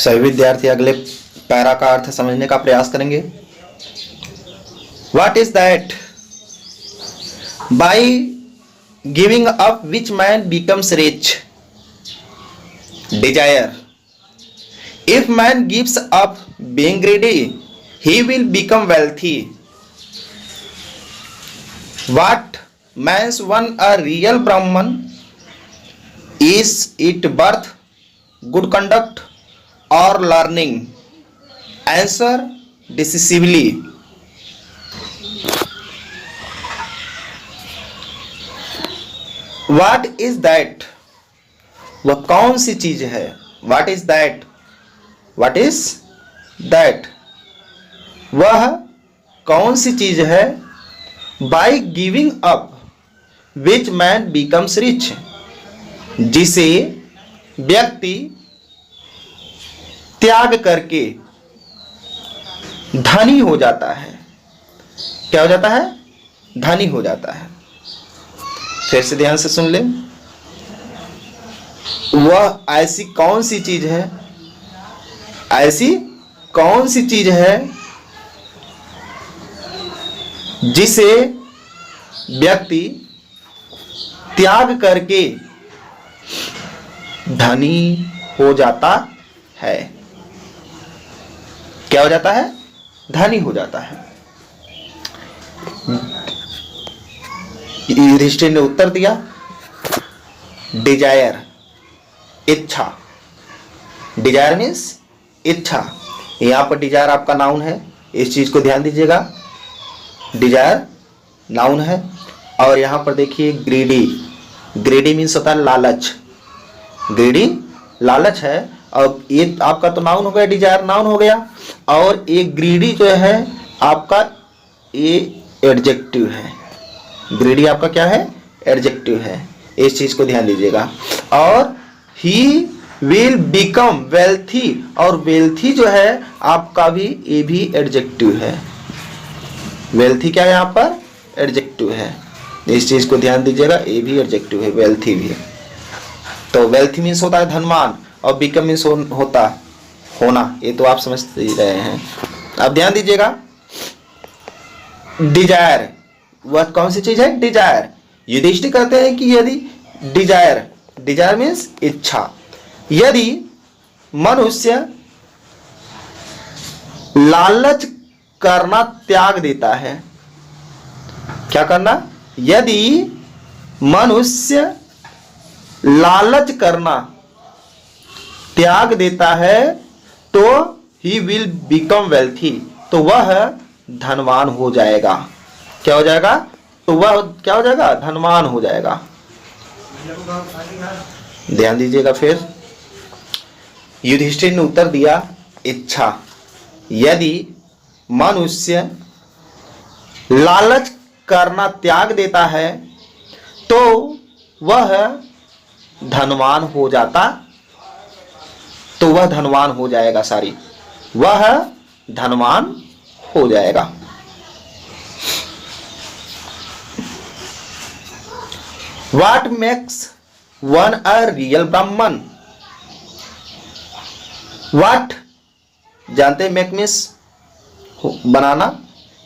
सभी विद्यार्थी अगले पैरा का अर्थ समझने का प्रयास करेंगे। What is that? By giving up which man becomes rich? Desire. If man gives up being greedy he will become wealthy. What makes one a real Brahman? Is it birth, good conduct, or learning? Answer decisively. What is that? वह कौन सी चीज है? What is that? What is that? वह कौन सी चीज है? Bye giving up which man becomes rich, जिसे व्यक्ति त्याग करके धनी हो जाता है। क्या हो जाता है? धनी हो जाता है। फिर से ध्यान से सुन ले। वह ऐसी कौन सी चीज है? ऐसी कौन सी चीज है जिसे व्यक्ति त्याग करके धनी हो जाता है? क्या हो जाता है? धनी हो जाता है। युधिष्ठिर ने उत्तर दिया डिजायर, इच्छा। डिजायर मीन्स इच्छा। यहां पर डिजायर आपका नाउन है, इस चीज को ध्यान दीजिएगा। डिजायर नाउन है। और यहां पर देखिए ग्रीडी। ग्रीडी मीन्स होता है लालच। ग्रीडी लालच है। और ये आपका तो नाउन हो गया, डिजायर नाउन हो गया। और ये ग्रीडी जो है आपका ये एडजेक्टिव है। ग्रीडी आपका क्या है? एडजेक्टिव है। इस चीज को ध्यान दीजिएगा। और ही विल बिकम वेल्थी, और वेल्थी जो है आपका भी, ये भी एडजेक्टिव है। वेल्थी क्या है? यहाँ पर एडजेक्टिव है। इस चीज को ध्यान दीजिएगा, ये भी एडजेक्टिव है, वेल्थी भी है। तो वेल्थी मीन्स होता है धनवान, और बिकम मीन्स होता होना। ये तो आप समझ ही रहे हैं। अब ध्यान दीजिएगा। डिजायर वह कौन सी चीज है? डिजायर। युधिष्ठिर कहते हैं कि यदि डिजायर, डिजायर मीन्स इच्छा, यदि मनुष्य लालच करना त्याग देता है। क्या करना? यदि मनुष्य लालच करना त्याग देता है तो ही विल बिकम वेल्थी, तो वह धनवान हो जाएगा। क्या हो जाएगा? तो वह क्या हो जाएगा? धनवान हो जाएगा। ध्यान दीजिएगा। फिर युधिष्ठिर ने उत्तर दिया इच्छा। यदि मनुष्य लालच करना त्याग देता है तो वह धनवान हो जाता, तो वह धनवान हो जाएगा। सारी वह धनवान हो जाएगा। What makes one a real ब्राह्मण? What जानते हैं? मेक मीन्स बनाना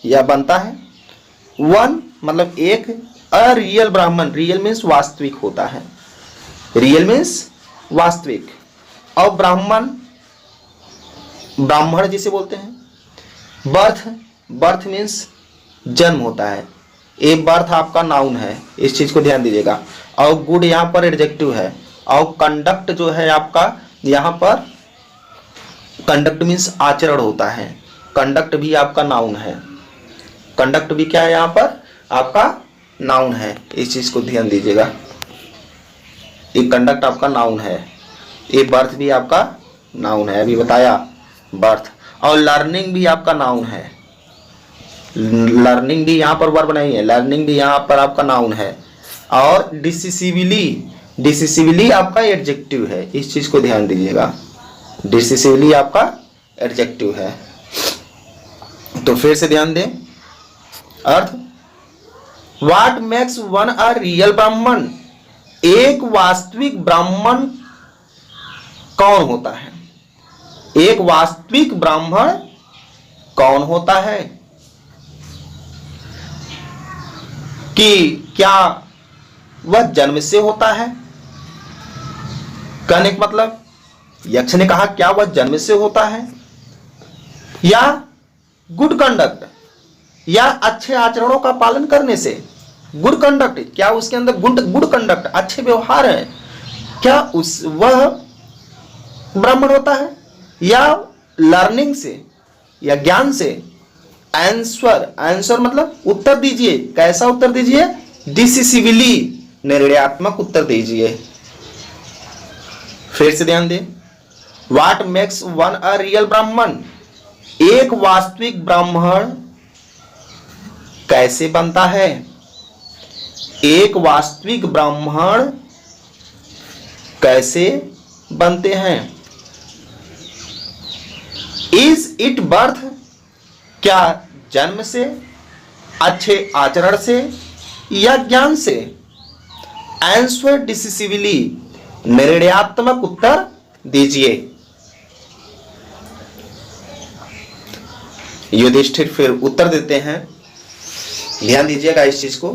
या बनता है। वन मतलब एक, अ रियल ब्राह्मण, रियल मीन्स वास्तविक होता है। रियल मीन्स वास्तविक। और ब्राह्मण, ब्राह्मण जिसे बोलते हैं। बर्थ, बर्थ मीन्स जन्म होता है। ए बर्थ आपका नाउन है, इस चीज को ध्यान दीजिएगा। और गुड यहाँ पर एडजेक्टिव है। और कंडक्ट जो है आपका, यहाँ पर कंडक्ट मीन्स आचरण होता है। कंडक्ट भी आपका नाउन है। कंडक्ट भी क्या है? यहाँ पर आपका नाउन है। इस चीज को ध्यान दीजिएगा। ये कंडक्ट आपका नाउन है। ये बर्थ भी आपका नाउन है, अभी बताया बर्थ। और लर्निंग भी आपका नाउन है। लर्निंग भी यहाँ पर वर्ब नहीं है, लर्निंग भी यहाँ पर आपका नाउन है। और डिसिसिवली, डिसिसिवली आपका एडजेक्टिव है। इस चीज को ध्यान दीजिएगा। डिसिसिवली आपका एडजेक्टिव है। तो फिर से ध्यान दें अर्थ। What makes one a real Brahmin? एक वास्तविक ब्राह्मण कौन होता है? एक वास्तविक ब्राह्मण कौन होता है? कि क्या वह जन्म से होता है? कहने का मतलब यक्ष ने कहा क्या वह जन्म से होता है, या गुड कंडक्ट या अच्छे आचरणों का पालन करने से? गुड कंडक्ट, क्या उसके अंदर गुड कंडक्ट अच्छे व्यवहार है, क्या उस वह ब्राह्मण होता है? या लर्निंग से या ज्ञान से? आंसर मतलब उत्तर दीजिए। कैसा उत्तर दीजिए? डिसिसिवली, निर्णयात्मक उत्तर दीजिए। फिर से ध्यान दें, what makes one a real Brahmin? एक वास्तविक ब्राह्मण कैसे बनता है? एक वास्तविक ब्राह्मण कैसे बनते हैं? Is it birth? क्या जन्म से, अच्छे आचरण से या ज्ञान से? आंसर डिसिसिवली, निर्णयात्मक उत्तर दीजिए। युधिष्ठिर फिर उत्तर देते हैं, ध्यान दीजिएगा इस चीज को।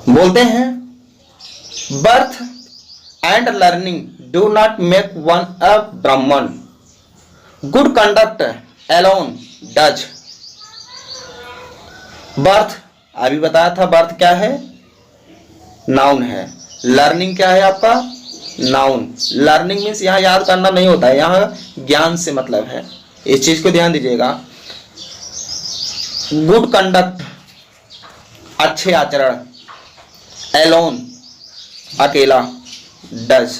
बोलते हैं, birth and learning do not make one a Brahmin, good conduct alone does. Birth अभी बताया था, बर्थ क्या है? नाउन है। लर्निंग क्या है आपका? नाउन। लर्निंग मीन्स यहां याद करना नहीं होता है, यहां ज्ञान से मतलब है। इस चीज को ध्यान दीजिएगा। गुड कंडक्ट अच्छे आचरण, एलोन अकेला, डज।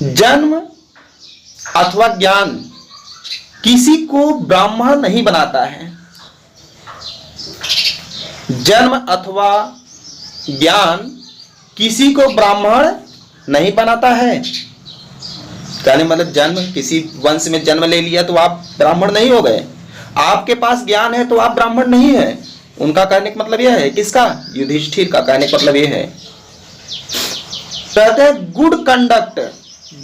जन्म अथवा ज्ञान किसी को ब्राह्मण नहीं बनाता है। जन्म अथवा ज्ञान किसी को ब्राह्मण नहीं बनाता है। कहने मतलब जन्म, किसी वंश में जन्म ले लिया तो आप ब्राह्मण नहीं हो गए। आपके पास ज्ञान है तो आप ब्राह्मण नहीं है। उनका कहने का मतलब यह है, किसका? युधिष्ठिर का कहने का मतलब यह है। कहते हैं गुड कंडक्ट,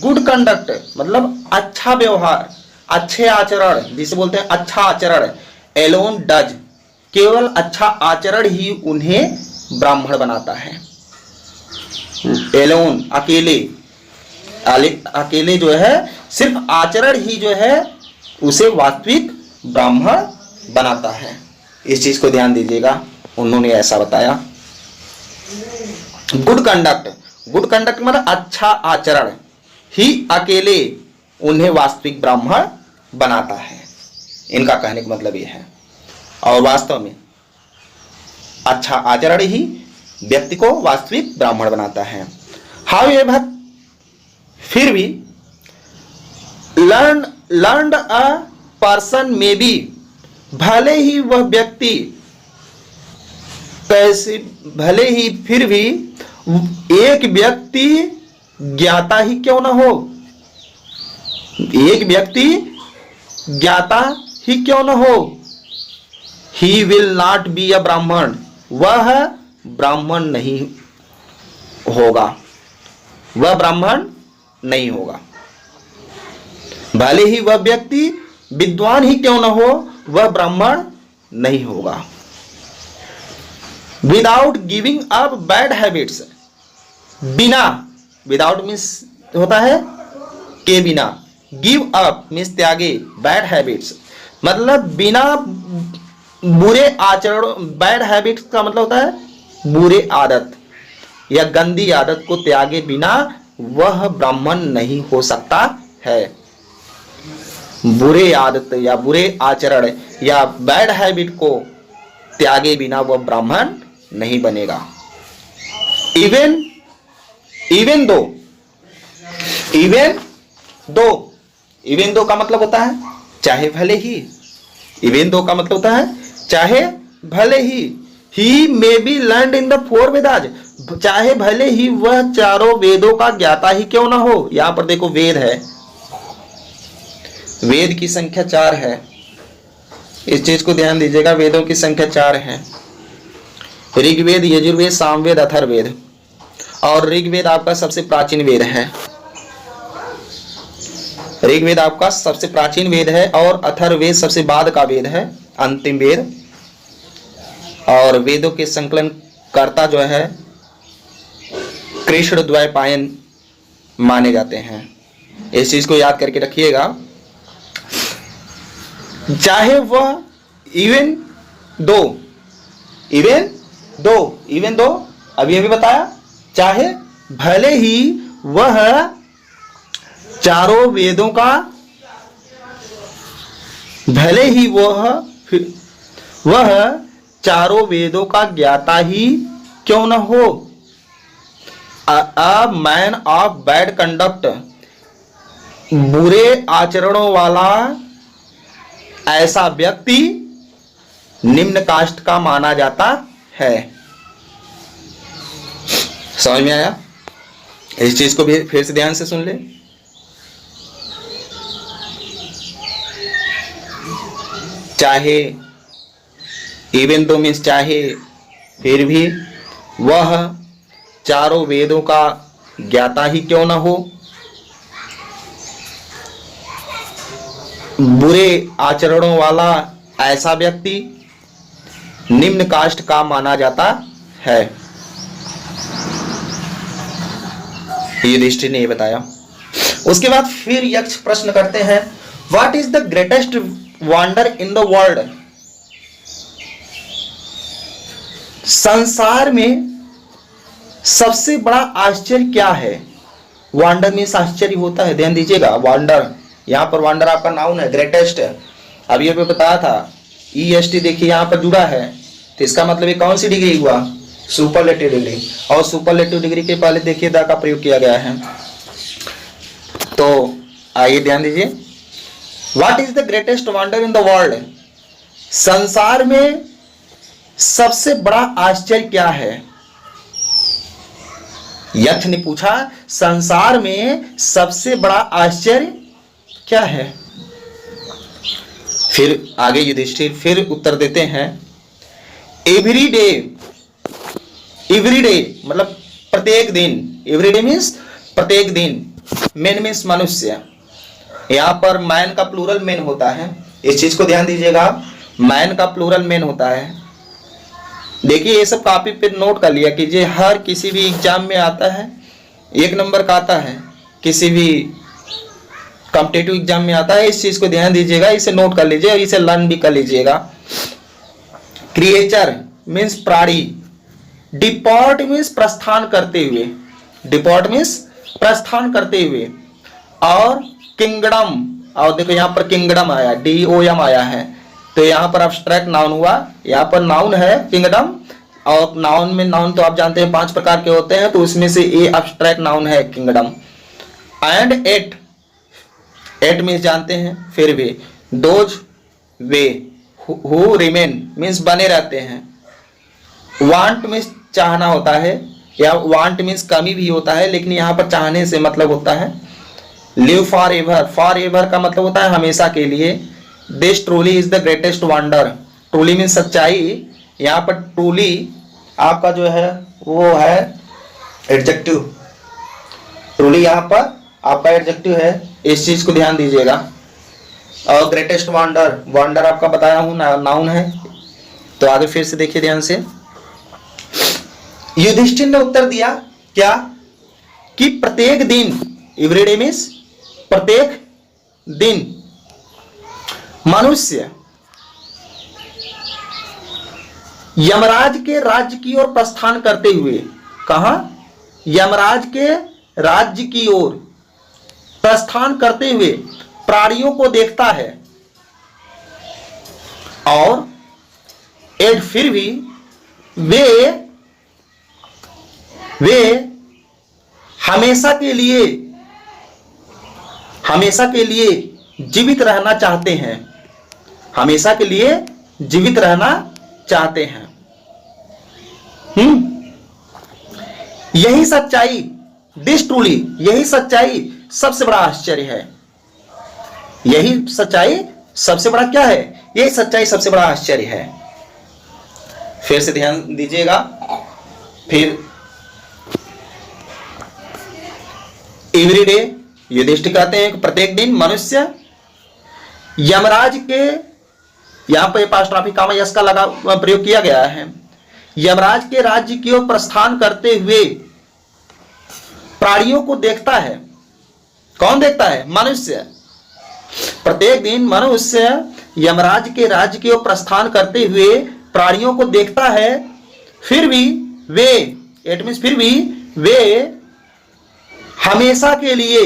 गुड कंडक्ट मतलब अच्छा व्यवहार, अच्छे आचरण, जिसे बोलते हैं अच्छा आचरण। एलोन डज, केवल अच्छा आचरण ही उन्हें ब्राह्मण बनाता है। एलोन अकेले, अकेले जो है सिर्फ आचरण ही जो है उसे वास्तविक ब्राह्मण बनाता है। इस चीज को ध्यान दीजिएगा, उन्होंने ऐसा बताया। गुड कंडक्ट, गुड कंडक्ट मतलब अच्छा आचरण ही अकेले उन्हें वास्तविक ब्राह्मण बनाता है। इनका कहने का मतलब यह है। और वास्तव में अच्छा आचरण ही व्यक्ति को वास्तविक ब्राह्मण बनाता है। हाउएवर, फिर भी लर्नड अ पर्सन में बी, भले ही वह व्यक्ति कैसे, भले ही फिर भी एक व्यक्ति ज्ञाता ही क्यों ना हो, एक व्यक्ति ज्ञाता ही क्यों ना हो, he will not be a ब्राह्मण, वह ब्राह्मण नहीं होगा, वह ब्राह्मण नहीं होगा। भले ही वह व्यक्ति विद्वान ही क्यों ना हो, वह ब्राह्मण नहीं होगा। Without giving up bad habits, बिना, विदाउट मीन्स होता है के बिना, गिव अप मीन्स त्यागे, बैड हैबिट्स मतलब बिना बुरे आचरण, बैड हैबिट्स का मतलब होता है बुरे आदत या गंदी आदत को त्यागे बिना वह ब्राह्मण नहीं हो सकता है। बुरे आदत या बुरे आचरण या बैड हैबिट को त्यागे बिना वह ब्राह्मण नहीं बनेगा। इवन दो का मतलब होता है चाहे भले ही, इवन दो का मतलब होता है चाहे भले ही may be learned in the four Vedas, चाहे भले ही वह चारों वेदों का ज्ञाता ही क्यों ना हो। यहां पर देखो वेद है, वेद की संख्या 4 है, इस चीज को ध्यान दीजिएगा। वेदों की संख्या 4 है, ऋग्वेद, यजुर्वेद, सामवेद, अथर्ववेद। और ऋग्वेद आपका सबसे प्राचीन वेद है। ऋग्वेद आपका सबसे प्राचीन वेद है और अथर्ववेद सबसे बाद का वेद है, अंतिम वेद। और वेदों के संकलन कर्ता जो है कृष्ण द्वैपायन माने जाते हैं। इस चीज को याद करके रखिएगा। चाहे वह इवन दो अभी बताया, चाहे भले ही वह चारों वेदों का, भले ही वह चारों वेदों का ज्ञाता ही क्यों न हो। A man of bad conduct, बुरे आचरणों वाला ऐसा व्यक्ति निम्न कास्ट का माना जाता है। समझ में आया? इस चीज को भी फिर से ध्यान से सुन ले। चाहे, इवन दो मीन्स चाहे, फिर भी वह चारों वेदों का ज्ञाता ही क्यों न हो, बुरे आचरणों वाला ऐसा व्यक्ति निम्न कास्ट का माना जाता है। युधिष्ठिर ने ये बताया। उसके बाद फिर यक्ष प्रश्न करते हैं, what is the greatest wonder in the world. संसार में सबसे बड़ा आश्चर्य क्या है। वंडर मीन्स आश्चर्य होता है, ध्यान दीजिएगा। वंडर, यहां पर वंडर आपका नाउन है, ग्रेटेस्ट। अभी ये बताया था EST देखिए यहां पर जुड़ा है, तो इसका मतलब ये कौन सी डिग्री हुआ, सुपरलेटिव डिग्री। और सुपरलेटिव डिग्री के पहले देखिए द का प्रयोग किया गया है। तो आइए ध्यान दीजिए, what is the greatest wonder in the world. संसार में सबसे बड़ा आश्चर्य क्या है। यक्ष ने पूछा, संसार में सबसे बड़ा आश्चर्य क्या है। फिर आगे युधिष्ठिर फिर उत्तर देते हैं, एवरी डे मतलब प्रत्येक दिन, एवरी डे मीन्स प्रत्येक दिन, मैन मीन्स मनुष्य। यहां पर मैन का प्लूरल मैन होता है, इस चीज को ध्यान दीजिएगा। मैन का प्लूरल मैन होता है। देखिए ये सब कॉपी पे नोट कर लिया कीजिए, हर किसी भी एग्जाम में आता है, 1 नंबर का आता है, किसी भी कॉम्पिटेटिव एग्जाम में आता है। इस चीज को ध्यान दीजिएगा, इसे नोट कर लीजिए और इसे लर्न भी कर लीजिएगा। क्रिएचर मीन्स प्राणी, डिपोर्ट मीन्स प्रस्थान करते हुए, डिपोर्ट मीन्स प्रस्थान करते हुए, और किंगडम, और देखो यहाँ पर किंगडम आया, DOM आया है, तो यहाँ पर अब्स्ट्रैक्ट नाउन हुआ। यहाँ पर नाउन है किंगडम, और नाउन में, नाउन तो आप जानते हैं 5 प्रकार के होते हैं, तो उसमें से ए अब्स्ट्रैक्ट नाउन है किंगडम। एंड एट मीन्स जानते हैं, फिर भी those way who remain means बने रहते हैं। वांट मीन्स चाहना होता है, या वांट मीन्स कमी भी होता है, लेकिन यहाँ पर चाहने से मतलब होता है। लिव फॉर एवर का मतलब होता है हमेशा के लिए। This truly is the greatest wonder, truly means सच्चाई। यहाँ पर ट्रूली आपका जो है वो है एडजेक्टिव, ट्रूली यहाँ पर आपका एडजेक्टिव है, इस चीज को ध्यान दीजिएगा। और ग्रेटेस्ट वंडर आपका बताया हूं नाउन है। तो आगे फिर से देखिए ध्यान से। युधिष्ठिर ने उत्तर दिया क्या, कि प्रत्येक दिन, एवरीडे मीन्स प्रत्येक दिन, मनुष्य यमराज के राज्य की ओर प्रस्थान करते हुए, कहां, यमराज के राज्य की ओर प्रस्थान करते हुए प्राणियों को देखता है, और फिर भी वे हमेशा के लिए जीवित रहना चाहते हैं, हमेशा के लिए जीवित रहना चाहते हैं। यही सच्चाई, दिस ट्रूली, यही सच्चाई सबसे बड़ा आश्चर्य है। यही सच्चाई सबसे बड़ा क्या है, यही सच्चाई सबसे बड़ा आश्चर्य है। फिर से ध्यान दीजिएगा। फिर एवरी डे, युधिष्ठिर कहते हैं कि प्रत्येक दिन मनुष्य यमराज के, यहां पर पास्ट्राफी कामा यस का लगा प्रयोग किया गया है, यमराज के राज्य की ओर प्रस्थान करते हुए प्राणियों को देखता है। कौन देखता है? मनुष्य। प्रत्येक दिन मनुष्य यमराज के राज्य की ओर प्रस्थान करते हुए प्राणियों को देखता है, फिर भी वे, इट मीन्स फिर भी वे हमेशा के लिए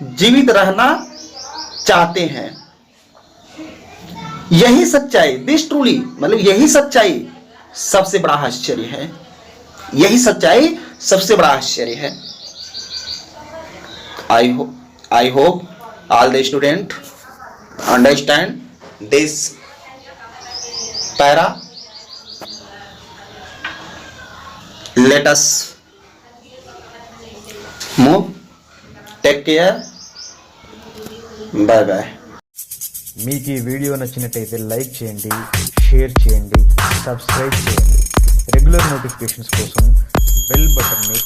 जीवित रहना चाहते हैं। यही सच्चाई, दिस ट्रूली, मतलब यही सच्चाई सबसे बड़ा आश्चर्य है। यही सच्चाई सबसे बड़ा आश्चर्य है। I hope all the student understand this para. Let us move. Take care. Bye bye. మీకు ఈ వీడియో నచ్చినట్టయితే లైక్ చేయండి, షేర్ చేయండి, సబ్స్క్రైబ్ చేయండి. రెగ్యులర్ నోటిఫికేషన్స్ కోసం బెల్ బటన్ని